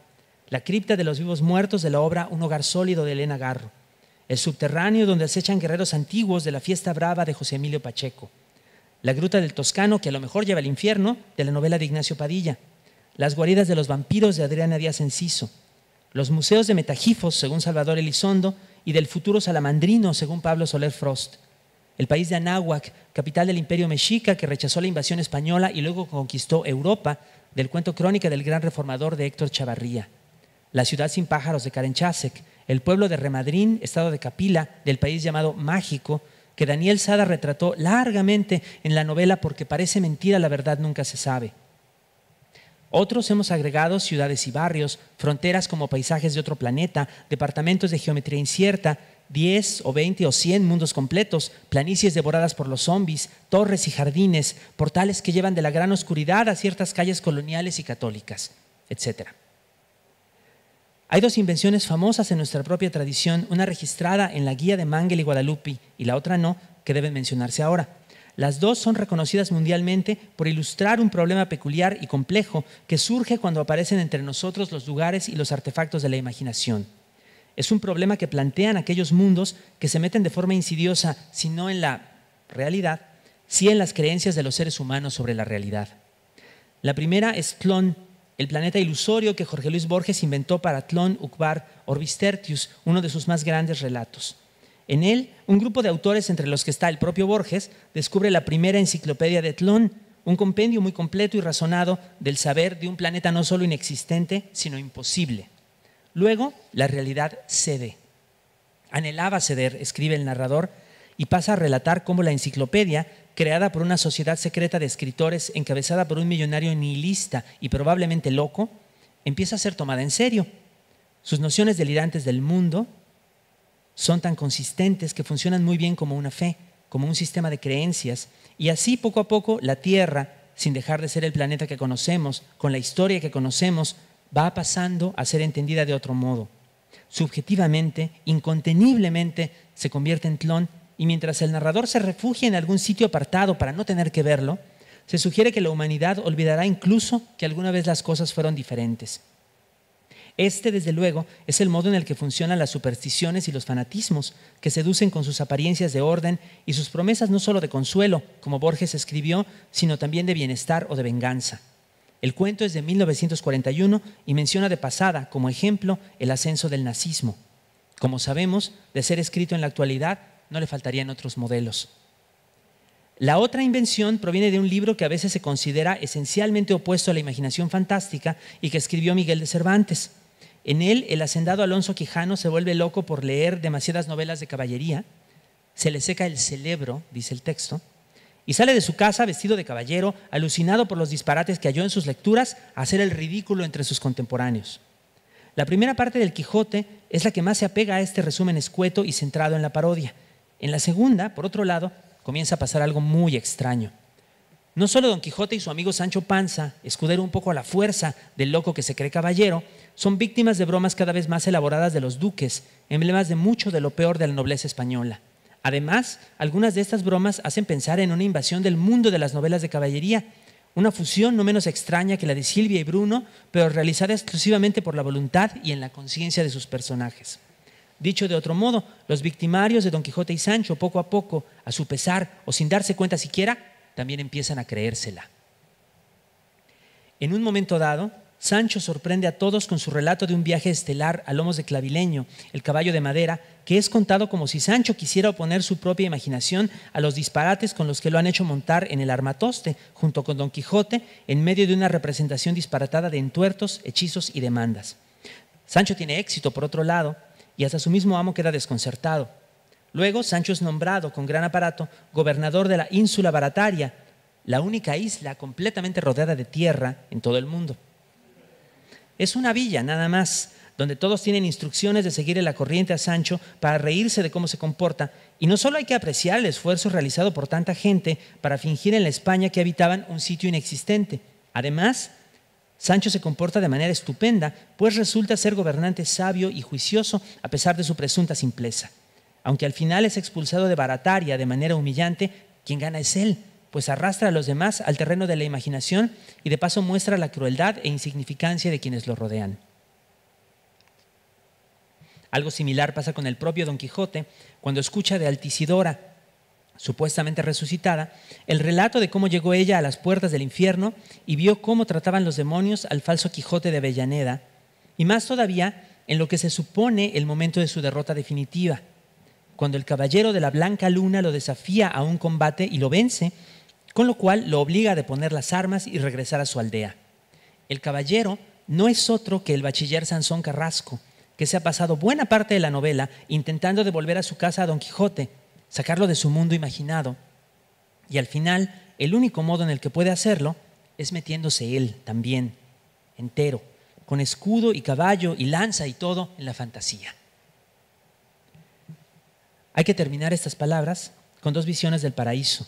La cripta de los vivos muertos, de la obra Un hogar sólido, de Elena Garro. El subterráneo, donde acechan guerreros antiguos, de la fiesta brava, de José Emilio Pacheco. La gruta del Toscano, que a lo mejor lleva al infierno, de la novela de Ignacio Padilla. Las guaridas de los vampiros, de Adriana Díaz Enciso. Los museos de Metagifos, según Salvador Elizondo, y del futuro salamandrino, según Pablo Soler Frost. El país de Anáhuac, capital del imperio mexica, que rechazó la invasión española y luego conquistó Europa, del cuento Crónica del gran reformador de Héctor Chavarría. La ciudad sin pájaros, de Karen Chasek. El pueblo de Remadrín, estado de Capila, del país llamado Mágico, que Daniel Sada retrató largamente en la novela Porque parece mentira, la verdad nunca se sabe. Otros hemos agregado ciudades y barrios, fronteras como paisajes de otro planeta, departamentos de geometría incierta, 10 o 20 o 100 mundos completos, planicies devoradas por los zombies, torres y jardines, portales que llevan de la gran oscuridad a ciertas calles coloniales y católicas, etc. Hay dos invenciones famosas en nuestra propia tradición, una registrada en la guía de Mangel y Guadalupe y la otra no, que deben mencionarse ahora. Las dos son reconocidas mundialmente por ilustrar un problema peculiar y complejo que surge cuando aparecen entre nosotros los lugares y los artefactos de la imaginación. Es un problema que plantean aquellos mundos que se meten de forma insidiosa, si no en la realidad, sí en las creencias de los seres humanos sobre la realidad. La primera es Tlön, el planeta ilusorio que Jorge Luis Borges inventó para Tlön Uqbar Orbis Tertius, uno de sus más grandes relatos. En él, un grupo de autores, entre los que está el propio Borges, descubre la primera enciclopedia de Tlön, un compendio muy completo y razonado del saber de un planeta no solo inexistente, sino imposible. Luego, la realidad cede. Anhelaba ceder, escribe el narrador, y pasa a relatar cómo la enciclopedia, creada por una sociedad secreta de escritores encabezada por un millonario nihilista y probablemente loco, empieza a ser tomada en serio. Sus nociones delirantes del mundo son tan consistentes que funcionan muy bien como una fe, como un sistema de creencias, y así poco a poco la Tierra, sin dejar de ser el planeta que conocemos, con la historia que conocemos, va pasando a ser entendida de otro modo. Subjetivamente, inconteniblemente, se convierte en Tlön, y mientras el narrador se refugia en algún sitio apartado para no tener que verlo, se sugiere que la humanidad olvidará incluso que alguna vez las cosas fueron diferentes. Este, desde luego, es el modo en el que funcionan las supersticiones y los fanatismos, que seducen con sus apariencias de orden y sus promesas no solo de consuelo, como Borges escribió, sino también de bienestar o de venganza. El cuento es de 1941 y menciona de pasada, como ejemplo, el ascenso del nazismo. Como sabemos, de ser escrito en la actualidad, no le faltarían otros modelos. La otra invención proviene de un libro que a veces se considera esencialmente opuesto a la imaginación fantástica y que escribió Miguel de Cervantes. En él, el hacendado Alonso Quijano se vuelve loco por leer demasiadas novelas de caballería, se le seca el cerebro, dice el texto, y sale de su casa vestido de caballero, alucinado por los disparates que halló en sus lecturas, a hacer el ridículo entre sus contemporáneos. La primera parte del Quijote es la que más se apega a este resumen escueto y centrado en la parodia. En la segunda, por otro lado, comienza a pasar algo muy extraño. No solo Don Quijote y su amigo Sancho Panza, escudero un poco a la fuerza del loco que se cree caballero, son víctimas de bromas cada vez más elaboradas de los duques, emblemas de mucho de lo peor de la nobleza española. Además, algunas de estas bromas hacen pensar en una invasión del mundo de las novelas de caballería, una fusión no menos extraña que la de Silvia y Bruno, pero realizada exclusivamente por la voluntad y en la conciencia de sus personajes. Dicho de otro modo, los victimarios de Don Quijote y Sancho, poco a poco, a su pesar o sin darse cuenta siquiera, también empiezan a creérsela. En un momento dado, Sancho sorprende a todos con su relato de un viaje estelar a lomos de Clavileño, el caballo de madera, que es contado como si Sancho quisiera oponer su propia imaginación a los disparates con los que lo han hecho montar en el armatoste, junto con Don Quijote, en medio de una representación disparatada de entuertos, hechizos y demandas. Sancho tiene éxito, por otro lado, y hasta su mismo amo queda desconcertado. Luego Sancho es nombrado con gran aparato gobernador de la ínsula Barataria, la única isla completamente rodeada de tierra en todo el mundo. Es una villa nada más, donde todos tienen instrucciones de seguirle la corriente a Sancho para reírse de cómo se comporta, y no solo hay que apreciar el esfuerzo realizado por tanta gente para fingir en la España que habitaban un sitio inexistente. Además, Sancho se comporta de manera estupenda, pues resulta ser gobernante sabio y juicioso a pesar de su presunta simpleza. Aunque al final es expulsado de Barataria de manera humillante, quien gana es él, pues arrastra a los demás al terreno de la imaginación y de paso muestra la crueldad e insignificancia de quienes lo rodean. Algo similar pasa con el propio Don Quijote cuando escucha de Altisidora, supuestamente resucitada, el relato de cómo llegó ella a las puertas del infierno y vio cómo trataban los demonios al falso Quijote de Avellaneda, y más todavía en lo que se supone el momento de su derrota definitiva, cuando el caballero de la Blanca Luna lo desafía a un combate y lo vence, con lo cual lo obliga a deponer las armas y regresar a su aldea. El caballero no es otro que el bachiller Sansón Carrasco, que se ha pasado buena parte de la novela intentando devolver a su casa a Don Quijote, sacarlo de su mundo imaginado, y al final el único modo en el que puede hacerlo es metiéndose él también, entero, con escudo y caballo y lanza y todo en la fantasía. Hay que terminar estas palabras con dos visiones del paraíso,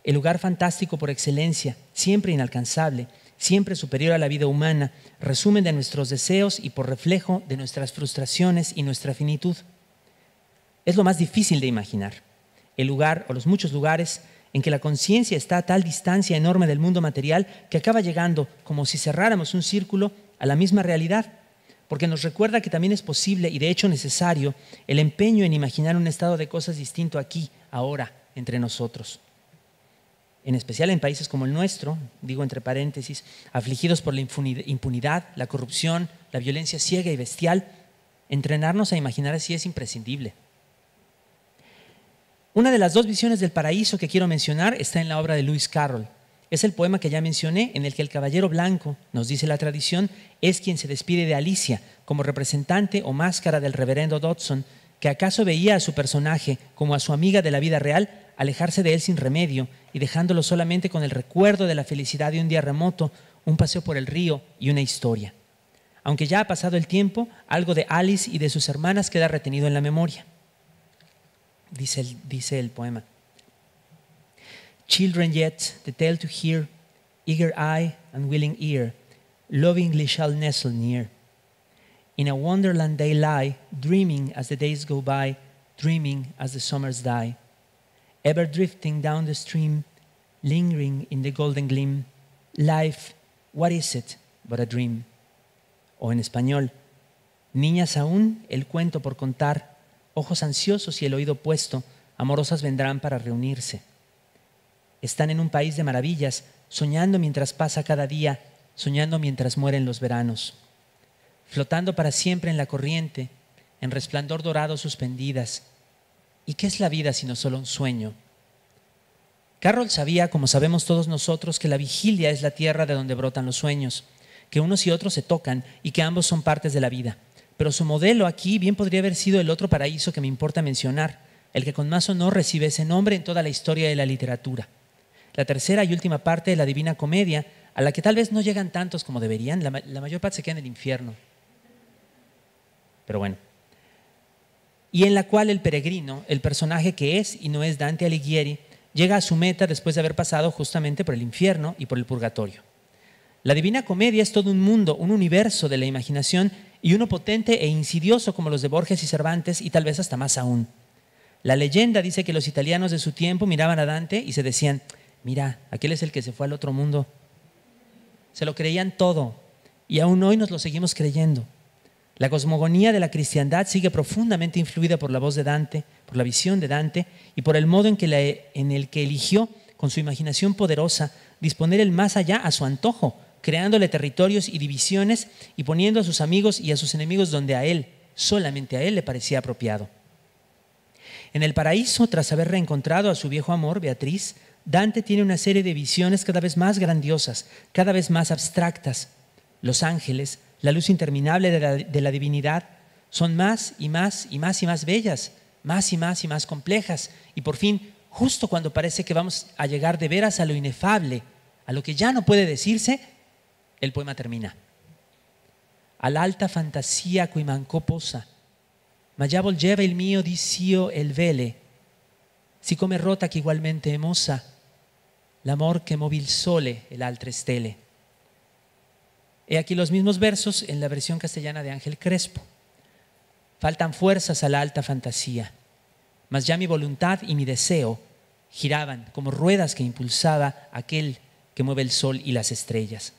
el lugar fantástico por excelencia, siempre inalcanzable, siempre superior a la vida humana, resumen de nuestros deseos y por reflejo de nuestras frustraciones y nuestra finitud. Es lo más difícil de imaginar, el lugar o los muchos lugares en que la conciencia está a tal distancia enorme del mundo material que acaba llegando, como si cerráramos un círculo, a la misma realidad, porque nos recuerda que también es posible y de hecho necesario el empeño en imaginar un estado de cosas distinto aquí, ahora, entre nosotros. En especial en países como el nuestro, digo entre paréntesis, afligidos por la impunidad, la corrupción, la violencia ciega y bestial, entrenarnos a imaginar así es imprescindible. Una de las dos visiones del paraíso que quiero mencionar está en la obra de Lewis Carroll. Es el poema que ya mencioné, en el que el caballero blanco, nos dice la tradición, es quien se despide de Alicia como representante o máscara del reverendo Dodson, que acaso veía a su personaje como a su amiga de la vida real alejarse de él sin remedio y dejándolo solamente con el recuerdo de la felicidad de un día remoto, un paseo por el río y una historia. Aunque ya ha pasado el tiempo, algo de Alice y de sus hermanas queda retenido en la memoria. Dice el poema. Children yet, the tale to hear, eager eye and willing ear, lovingly shall nestle near. In a wonderland they lie, dreaming as the days go by, dreaming as the summers die. Ever drifting down the stream, lingering in the golden gleam. Life, what is it but a dream? O en español, niñas aún, el cuento por contar, ojos ansiosos y el oído puesto, amorosas vendrán para reunirse. Están en un país de maravillas, soñando mientras pasa cada día, soñando mientras mueren los veranos. Flotando para siempre en la corriente, en resplandor dorado suspendidas. ¿Y qué es la vida sino solo un sueño? Carroll sabía, como sabemos todos nosotros, que la vigilia es la tierra de donde brotan los sueños, que unos y otros se tocan y que ambos son partes de la vida. Pero su modelo aquí bien podría haber sido el otro paraíso que me importa mencionar, el que con más honor recibe ese nombre en toda la historia de la literatura. La tercera y última parte de la Divina Comedia, a la que tal vez no llegan tantos como deberían, la mayor parte se queda en el infierno. Pero bueno. Y en la cual el peregrino, el personaje que es y no es Dante Alighieri, llega a su meta después de haber pasado justamente por el infierno y por el purgatorio. La Divina Comedia es todo un mundo, un universo de la imaginación y uno potente e insidioso como los de Borges y Cervantes y tal vez hasta más aún. La leyenda dice que los italianos de su tiempo miraban a Dante y se decían, mira, aquel es el que se fue al otro mundo. Se lo creían todo y aún hoy nos lo seguimos creyendo. La cosmogonía de la cristiandad sigue profundamente influida por la voz de Dante, por la visión de Dante y por el modo en el que eligió, con su imaginación poderosa, disponer el más allá a su antojo, creándole territorios y divisiones y poniendo a sus amigos y a sus enemigos donde a él, solamente a él, le parecía apropiado. En el paraíso, tras haber reencontrado a su viejo amor, Beatriz, Dante tiene una serie de visiones cada vez más grandiosas, cada vez más abstractas. Los ángeles, la luz interminable de la divinidad, Son más y más y más y más bellas, más y más complejas. Y por fin, justo cuando parece que vamos a llegar de veras a lo inefable, a lo que ya no puede decirse, el poema termina. All'alta fantasia cui mancò posa, ma già volgeva il mio disio el vele, siccome rota che igualmente emosa, l'amor che movi il sole e l'altre stelle. He aquí los mismos versos en la versión castellana de Ángel Crespo. Faltan fuerzas a la alta fantasía, mas ya mi voluntad y mi deseo giraban como ruedas que impulsaba aquel que mueve el sol y las estrellas.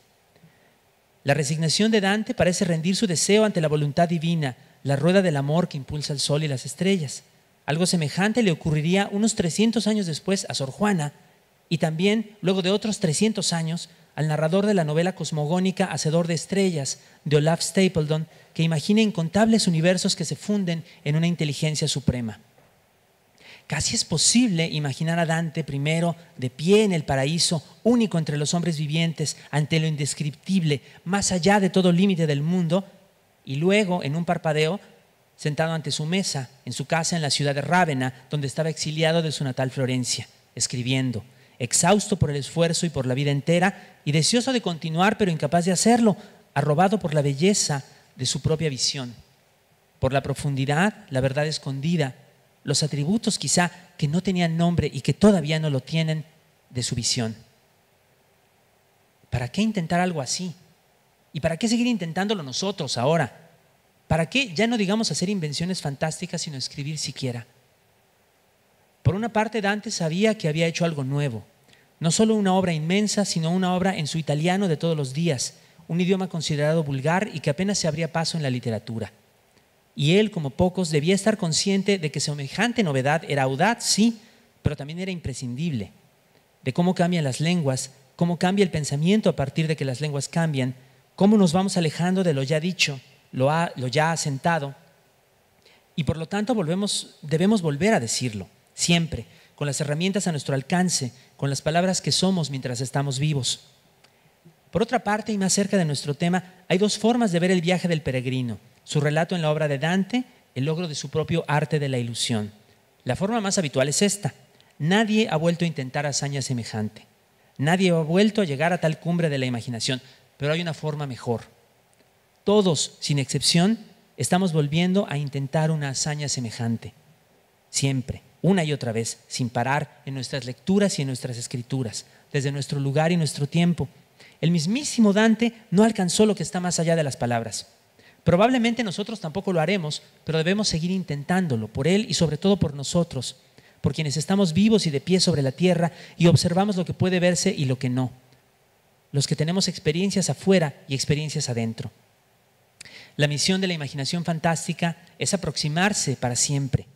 La resignación de Dante parece rendir su deseo ante la voluntad divina, la rueda del amor que impulsa el sol y las estrellas. Algo semejante le ocurriría unos 300 años después a Sor Juana y también, luego de otros 300 años, al narrador de la novela cosmogónica Hacedor de Estrellas, de Olaf Stapledon, que imagina incontables universos que se funden en una inteligencia suprema. Casi es posible imaginar a Dante primero de pie en el paraíso, único entre los hombres vivientes, ante lo indescriptible, más allá de todo límite del mundo, y luego, en un parpadeo, sentado ante su mesa, en su casa en la ciudad de Rávena, donde estaba exiliado de su natal Florencia, escribiendo, exhausto por el esfuerzo y por la vida entera, y deseoso de continuar pero incapaz de hacerlo, arrobado por la belleza de su propia visión, por la profundidad, la verdad escondida, los atributos quizá que no tenían nombre y que todavía no lo tienen de su visión. ¿Para qué intentar algo así? ¿Y para qué seguir intentándolo nosotros ahora? ¿Para qué ya no digamos hacer invenciones fantásticas, sino escribir siquiera? Por una parte, Dante sabía que había hecho algo nuevo, no solo una obra inmensa, sino una obra en su italiano de todos los días, un idioma considerado vulgar y que apenas se abría paso en la literatura. Y él, como pocos, debía estar consciente de que semejante novedad era audaz, sí, pero también era imprescindible. De cómo cambian las lenguas, cómo cambia el pensamiento a partir de que las lenguas cambian, cómo nos vamos alejando de lo ya dicho, lo ya asentado. Y por lo tanto debemos volver a decirlo, siempre, con las herramientas a nuestro alcance, con las palabras que somos mientras estamos vivos. Por otra parte, y más cerca de nuestro tema, hay dos formas de ver el viaje del peregrino: su relato en la obra de Dante, el logro de su propio arte de la ilusión. La forma más habitual es esta: nadie ha vuelto a intentar hazaña semejante. Nadie ha vuelto a llegar a tal cumbre de la imaginación, pero hay una forma mejor. Todos, sin excepción, estamos volviendo a intentar una hazaña semejante. Siempre, una y otra vez, sin parar en nuestras lecturas y en nuestras escrituras, desde nuestro lugar y nuestro tiempo. El mismísimo Dante no alcanzó lo que está más allá de las palabras. Probablemente nosotros tampoco lo haremos, pero debemos seguir intentándolo, por él y sobre todo por nosotros, por quienes estamos vivos y de pie sobre la tierra y observamos lo que puede verse y lo que no, los que tenemos experiencias afuera y experiencias adentro. La misión de la imaginación fantástica es aproximarse para siempre,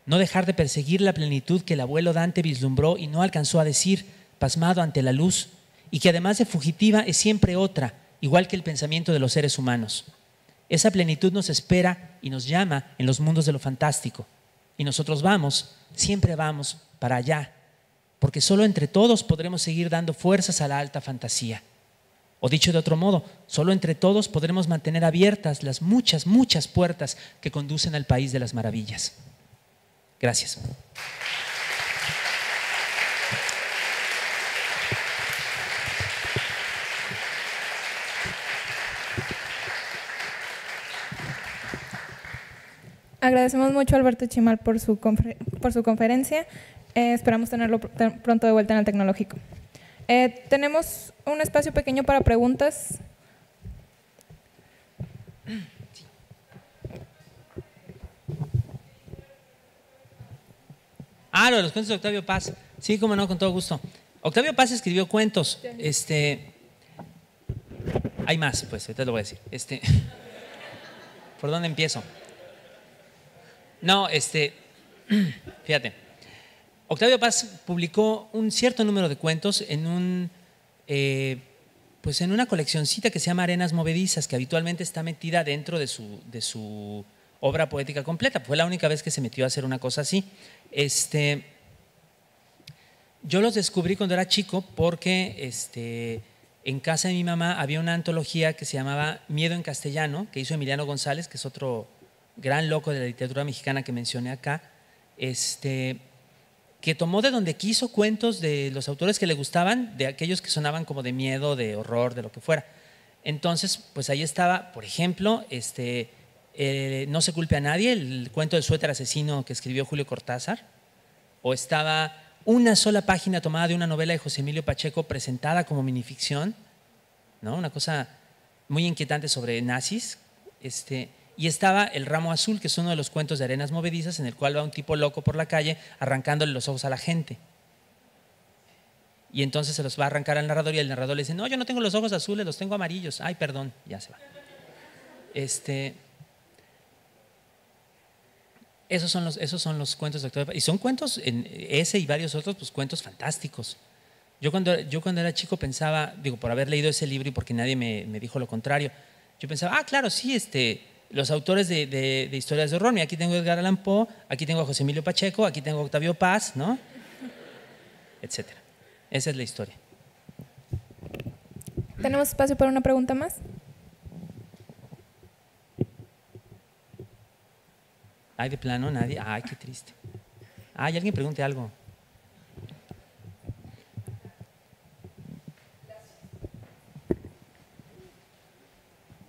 no dejar de perseguir la plenitud que el abuelo Dante vislumbró y no alcanzó a decir, pasmado ante la luz, y que además de fugitiva es siempre otra, igual que el pensamiento de los seres humanos. Esa plenitud nos espera y nos llama en los mundos de lo fantástico. Y nosotros vamos, siempre vamos para allá, porque solo entre todos podremos seguir dando fuerzas a la alta fantasía. O dicho de otro modo, solo entre todos podremos mantener abiertas las muchas, muchas puertas que conducen al país de las maravillas. Gracias. Agradecemos mucho a Alberto Chimal por su conferencia. Esperamos tenerlo pronto de vuelta en el Tecnológico. Tenemos un espacio pequeño para preguntas. Lo de los cuentos de Octavio Paz. Sí, cómo no, con todo gusto. Octavio Paz escribió cuentos. Hay más, pues, ahorita lo voy a decir. ¿Por dónde empiezo? No, fíjate. Octavio Paz publicó un cierto número de cuentos en una coleccioncita que se llama Arenas Movedizas, que habitualmente está metida dentro de su obra poética completa. Fue la única vez que se metió a hacer una cosa así. Yo los descubrí cuando era chico porque en casa de mi mamá había una antología que se llamaba Miedo en Castellano, que hizo Emiliano González, que es otro gran loco de la literatura mexicana que mencioné acá, que tomó de donde quiso cuentos de los autores que le gustaban, de aquellos que sonaban como de miedo, de horror, de lo que fuera. Entonces, pues ahí estaba, por ejemplo, No se culpe a nadie, el cuento del suéter asesino que escribió Julio Cortázar, o estaba una sola página tomada de una novela de José Emilio Pacheco presentada como minificción, ¿no? Una cosa muy inquietante sobre nazis, y estaba El ramo azul, que es uno de los cuentos de Arenas Movedizas, en el cual va un tipo loco por la calle arrancándole los ojos a la gente. Y entonces se los va a arrancar al narrador y el narrador le dice, no, yo no tengo los ojos azules, los tengo amarillos. Ay, perdón, ya se va. Esos son los cuentos de Octavio Paz. Y son cuentos, ese y varios otros, pues cuentos fantásticos. Yo cuando era chico pensaba, digo, por haber leído ese libro y porque nadie me dijo lo contrario, yo pensaba, claro, sí, los autores de historias de horror, mira, aquí tengo a Edgar Allan Poe, aquí tengo a José Emilio Pacheco, aquí tengo a Octavio Paz, ¿no? Etcétera. Esa es la historia. ¿Tenemos espacio para una pregunta más? Ay, de plano, nadie. Ay, qué triste. Ay, alguien pregunte algo.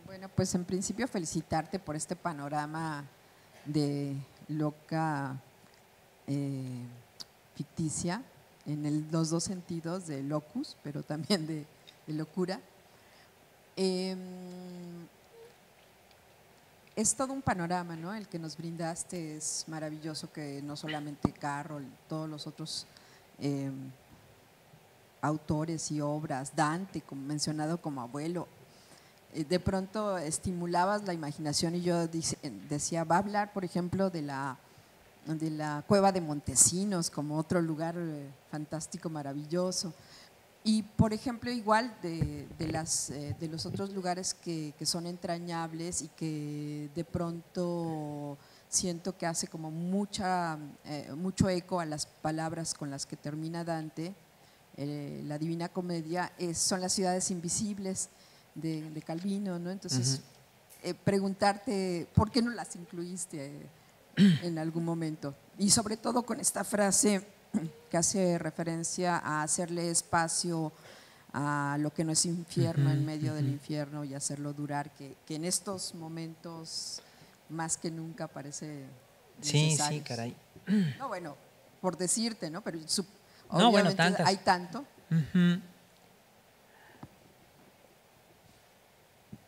Bueno, pues en principio felicitarte por este panorama de loca ficticia, en los dos sentidos de locus, pero también de locura. Es todo un panorama, ¿no? El que nos brindaste es maravilloso, que no solamente Carroll, todos los otros autores y obras, Dante, como mencionado como abuelo, de pronto estimulabas la imaginación y yo decía, va a hablar, por ejemplo, de la cueva de Montesinos como otro lugar fantástico, maravilloso. Y, por ejemplo, igual de los otros lugares que son entrañables y que de pronto siento que hace como mucho eco a las palabras con las que termina Dante, la Divina Comedia, son las ciudades invisibles de Calvino, ¿no? Entonces, preguntarte por qué no las incluiste en algún momento. Y sobre todo con esta frase que hace referencia a hacerle espacio a lo que no es infierno en medio del infierno y hacerlo durar, que en estos momentos más que nunca parece necesario. Sí, caray. No, bueno, por decirte, ¿no? Pero no, bueno, hay tanto.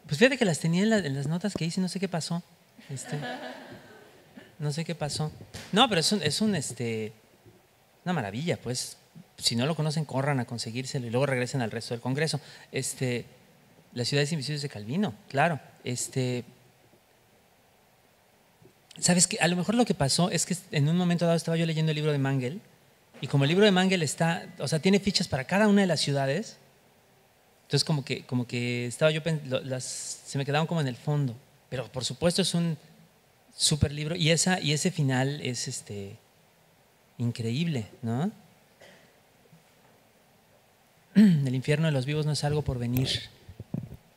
Pues fíjate que las tenía en las notas que hice, no sé qué pasó. No sé qué pasó. No, pero es una maravilla, pues. Si no lo conocen, corran a conseguírselo y luego regresen al resto del Congreso. Las ciudades invisibles de Calvino, claro. ¿Sabes qué? A lo mejor lo que pasó es que en un momento dado estaba yo leyendo el libro de Mangel y como el libro de Mangel tiene fichas para cada una de las ciudades, entonces como que estaba yo, se me quedaban como en el fondo. Pero por supuesto es un súper libro y ese final es increíble, ¿no? El infierno de los vivos no es algo por venir,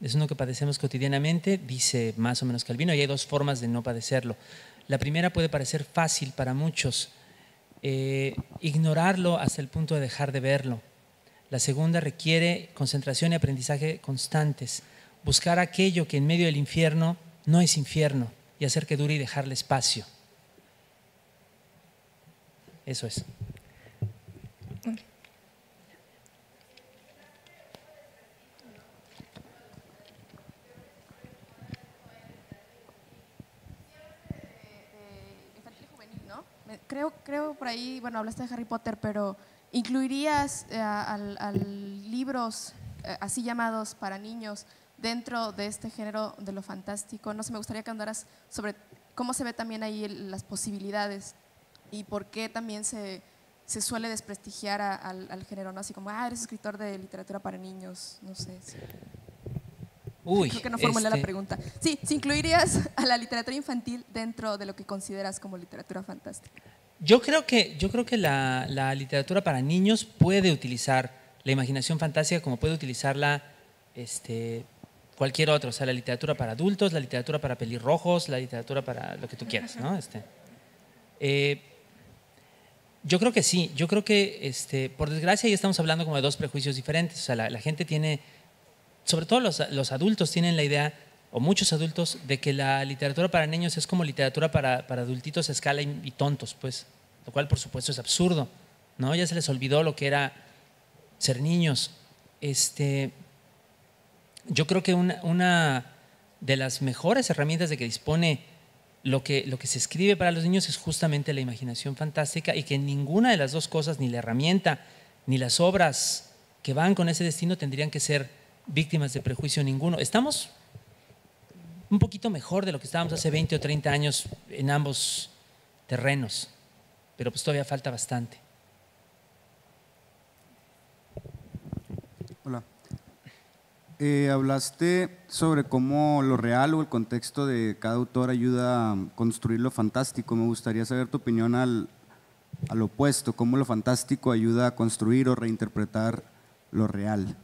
es uno que padecemos cotidianamente, dice más o menos Calvino, y hay dos formas de no padecerlo. La primera puede parecer fácil para muchos, ignorarlo hasta el punto de dejar de verlo. La segunda requiere concentración y aprendizaje constantes, buscar aquello que en medio del infierno no es infierno y hacer que dure y dejarle espacio. Eso es. Infantil y juvenil, ¿no? Creo por ahí, bueno, hablaste de Harry Potter, pero ¿incluirías a libros así llamados para niños dentro de este género de lo fantástico? No sé, me gustaría que andaras sobre cómo se ve también ahí las posibilidades y por qué también se suele desprestigiar al género, ¿no? Así como, eres escritor de literatura para niños, no sé. Sí. Uy, creo que no formulé la pregunta. Sí, ¿si incluirías a la literatura infantil dentro de lo que consideras como literatura fantástica? Yo creo que la literatura para niños puede utilizar la imaginación fantástica como puede utilizarla cualquier otro, o sea, la literatura para adultos, la literatura para pelirrojos, la literatura para lo que tú quieras, ¿no? Yo creo que sí, yo creo que por desgracia ya estamos hablando como de dos prejuicios diferentes, o sea, la gente tiene, sobre todo los adultos tienen la idea, o muchos adultos, de que la literatura para niños es como literatura para adultitos a escala y tontos, pues, lo cual por supuesto es absurdo, ¿no? Ya se les olvidó lo que era ser niños. Yo creo que una de las mejores herramientas de que dispone lo que se escribe para los niños es justamente la imaginación fantástica, y que ninguna de las dos cosas, ni la herramienta, ni las obras que van con ese destino tendrían que ser víctimas de prejuicio ninguno. Estamos un poquito mejor de lo que estábamos hace 20 o 30 años en ambos terrenos, pero pues todavía falta bastante. Hola. Hablaste sobre cómo lo real o el contexto de cada autor ayuda a construir lo fantástico. Me gustaría saber tu opinión al opuesto, cómo lo fantástico ayuda a construir o reinterpretar lo real.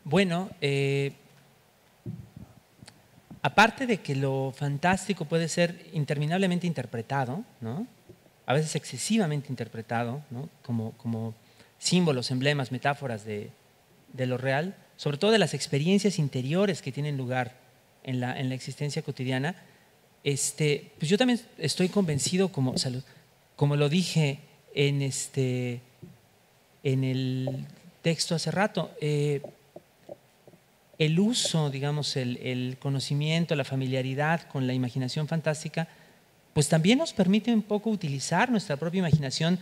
Bueno, aparte de que lo fantástico puede ser interminablemente interpretado, ¿no? A veces excesivamente interpretado, ¿no? como símbolos, emblemas, metáforas de lo real, sobre todo de las experiencias interiores que tienen lugar en la existencia cotidiana, pues yo también estoy convencido, como lo dije en el texto hace rato, el uso, digamos, el conocimiento, la familiaridad con la imaginación fantástica, pues también nos permite un poco utilizar nuestra propia imaginación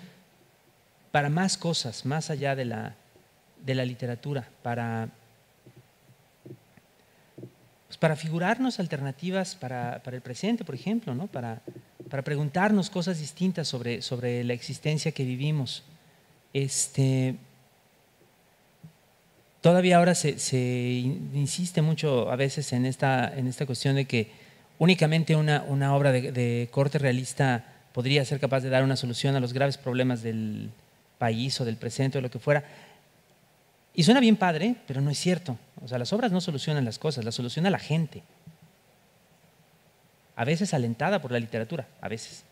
para más cosas, más allá de la literatura, para figurarnos alternativas para el presente, por ejemplo, ¿no? Para preguntarnos cosas distintas sobre la existencia que vivimos. Todavía ahora se insiste mucho a veces en esta cuestión de que únicamente una obra de corte realista podría ser capaz de dar una solución a los graves problemas del país o del presente o lo que fuera. Y suena bien padre, pero no es cierto. O sea, las obras no solucionan las cosas, las soluciona la gente. A veces alentada por la literatura, a veces.